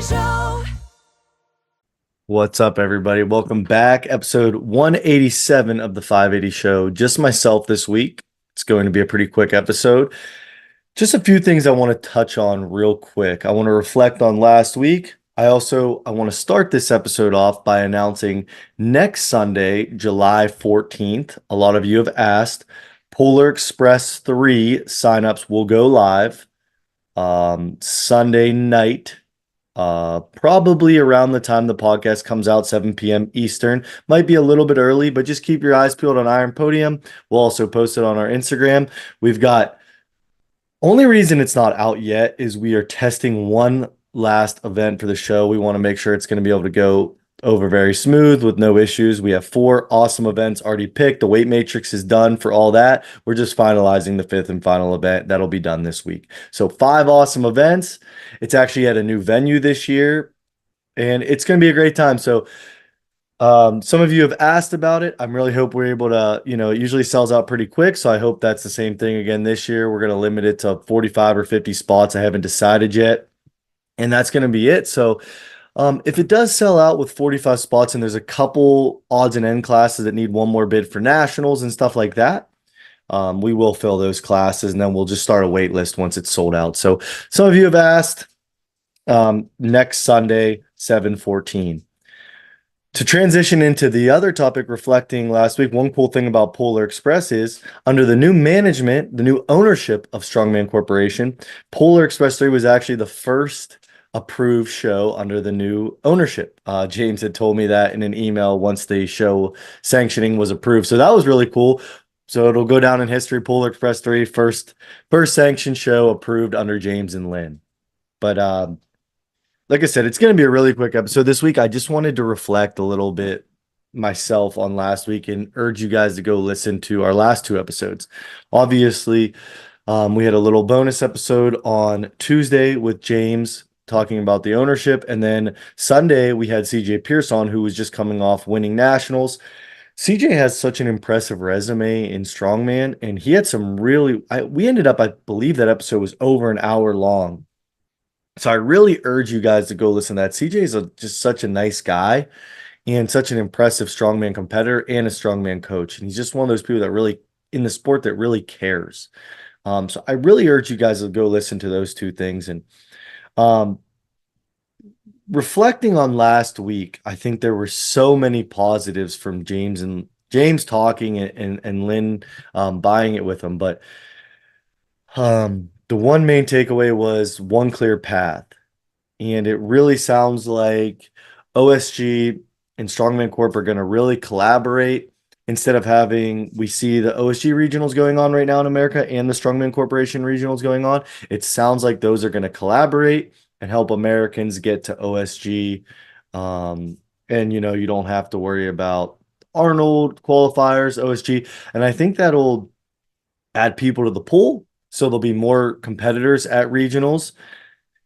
Show. What's up, everybody? Welcome back. Episode 187 of the 580 Show. Just myself this week. It's going to be a pretty quick episode. Just a few things I want to touch on real quick. I want to reflect on last week. I want to start this episode off by announcing next Sunday, July 14th. A lot of you have asked. Polar Express 3 signups will go live Sunday night. Probably around the time the podcast comes out, 7 p.m. Eastern. Might be a little bit early, but just keep your eyes peeled on Iron Podium. We'll also post it on our Instagram. We've got, only reason it's not out yet is we are testing one last event for the show. We want to make sure it's going to be able to go over very smooth with no issues. We have 4 awesome events already picked. The weight matrix is done for all that. We're just finalizing the 5th and final event. That'll be done this week. So 5 awesome events. It's actually at a new venue this year, and it's going to be a great time. So some of you have asked about it. I'm really hope we're able to, it usually sells out pretty quick. So I hope that's the same thing again this year. We're going to limit it to 45 or 50 spots. I haven't decided yet. And that's going to be it. So if it does sell out with 45 spots and there's a couple odds and end classes that need one more bid for nationals and stuff like that, we will fill those classes and then we'll just start a wait list once it's sold out. So some of you have asked next Sunday, 7/14. To transition into the other topic, reflecting last week, one cool thing about Polar Express is under the new management, the new ownership of Strongman Corporation, Polar Express 3 was actually the first approved show under the new ownership. James had told me that in an email once the show sanctioning was approved. So that was really cool. So it'll go down in history. Polar Express 3, first sanctioned show approved under James and Lynn. But like I said, it's going to be a really quick episode this week. I just wanted to reflect a little bit myself on last week and urge you guys to go listen to our last 2 episodes. Obviously, we had a little bonus episode on Tuesday with James talking about the ownership. And then Sunday, we had CJ Pierce on, who was just coming off winning nationals. CJ has such an impressive resume in strongman, and he had some we ended up, I believe that episode was over an hour long. So I really urge you guys to go listen to that. CJ is just such a nice guy and such an impressive strongman competitor and a strongman coach. And he's just one of those people that really, in the sport, that really cares. So I really urge you guys to go listen to those 2 things. And reflecting on last week, I think there were so many positives from James talking and Lynn buying it with him. But the one main takeaway was one clear path. And it really sounds like OSG and Strongman Corp are going to really collaborate instead of we see the OSG regionals going on right now in America and the Strongman Corporation regionals going on. It sounds like those are going to collaborate and help Americans get to OSG. And, you don't have to worry about Arnold qualifiers, OSG. And I think that'll add people to the pool. So there'll be more competitors at regionals.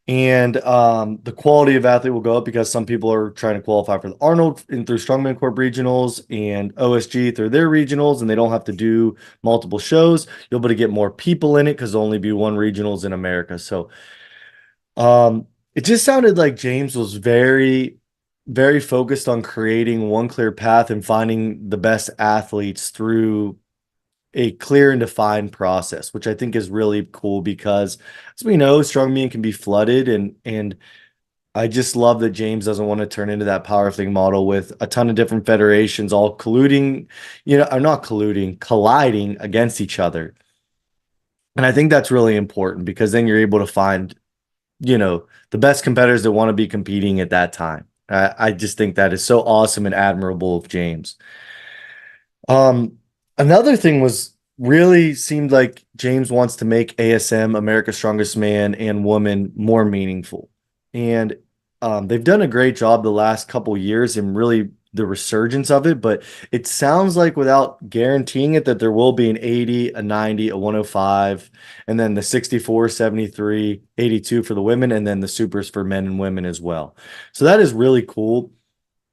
And the quality of athlete will go up because some people are trying to qualify for the Arnold through Strongman Corp regionals and OSG through their regionals, and they don't have to do multiple shows. You'll be able to get more people in it because there'll only be one regionals in America. So it just sounded like James was very, very focused on creating one clear path and finding the best athletes through a clear and defined process, which I think is really cool because, as we know, strongman can be flooded, and I just love that James doesn't want to turn into that powerlifting model with a ton of different federations all colluding, or not colluding, colliding against each other. And I think that's really important because then you're able to find, the best competitors that want to be competing at that time. I just think that is so awesome and admirable of James. Another thing really seemed like James wants to make ASM, America's Strongest Man and Woman, more meaningful. And they've done a great job the last couple years in really the resurgence of it, but it sounds like without guaranteeing it that there will be an 80, a 90, a 105, and then the 64, 73, 82 for the women, and then the supers for men and women as well. So that is really cool.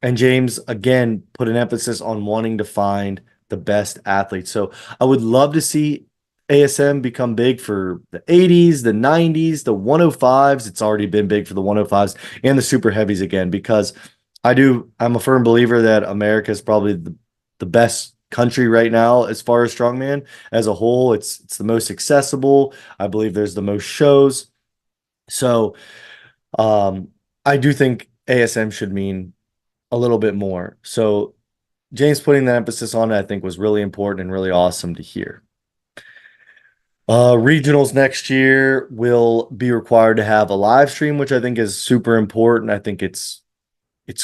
And James, again, put an emphasis on wanting to find the best athletes. So I would love to see ASM become big for the 80s, the 90s, the 105s. It's already been big for the 105s and the super heavies again because I'm a firm believer that America is probably the best country right now as far as strongman as a whole. It's the most accessible. I believe there's the most shows. So um, I do think ASM should mean a little bit more. So James putting that emphasis on it, I think, was really important and really awesome to hear. Regionals next year will be required to have a live stream, which I think is super important. I think it's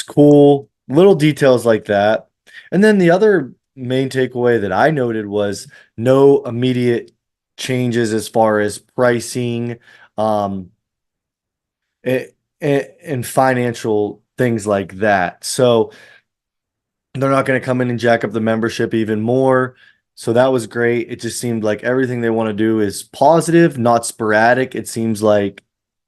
cool. Little details like that. And then the other main takeaway that I noted was no immediate changes as far as pricing, um, and financial things like that. So they're not going to come in and jack up the membership even more. So that was great. It just seemed like everything they want to do is positive, not sporadic. It seems like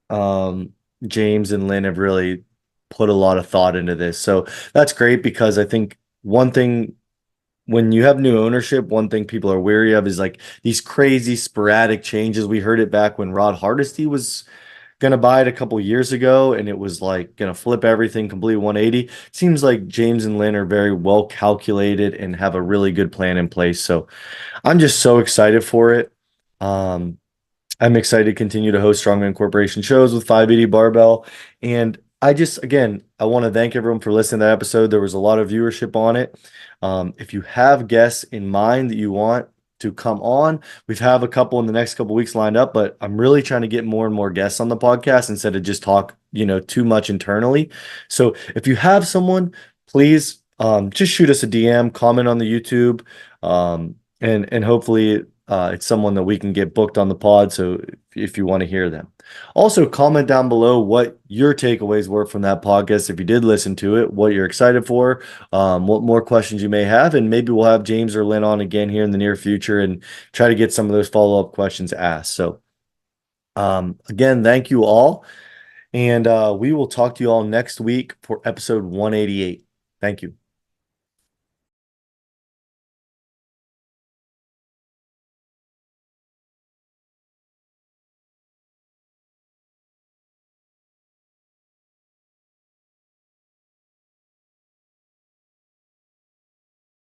um, James and Lynn have really put a lot of thought into this. So that's great because I think one thing when you have new ownership, one thing people are weary of is like these crazy sporadic changes. We heard it back when Rod Hardesty was gonna buy it a couple years ago, and it was like gonna flip everything completely 180. It seems like James and Lynn are very well calculated and have a really good plan in place. So I'm just so excited for it. Um, I'm excited to continue to host Strongman Corporation shows with 580 Barbell. And again, I want to thank everyone for listening to that episode. There was a lot of viewership on it. If you have guests in mind that you want to come on, we've have a couple in the next couple weeks lined up, but I'm really trying to get more and more guests on the podcast instead of just talk, too much internally. So if you have someone, please just shoot us a DM, comment on the YouTube, and hopefully it's someone that we can get booked on the pod. So if you want to hear them, also comment down below what your takeaways were from that podcast. If you did listen to it, what you're excited for, what more questions you may have, and maybe we'll have James or Lynn on again here in the near future and try to get some of those follow-up questions asked. So again, thank you all. And we will talk to you all next week for episode 188. Thank you.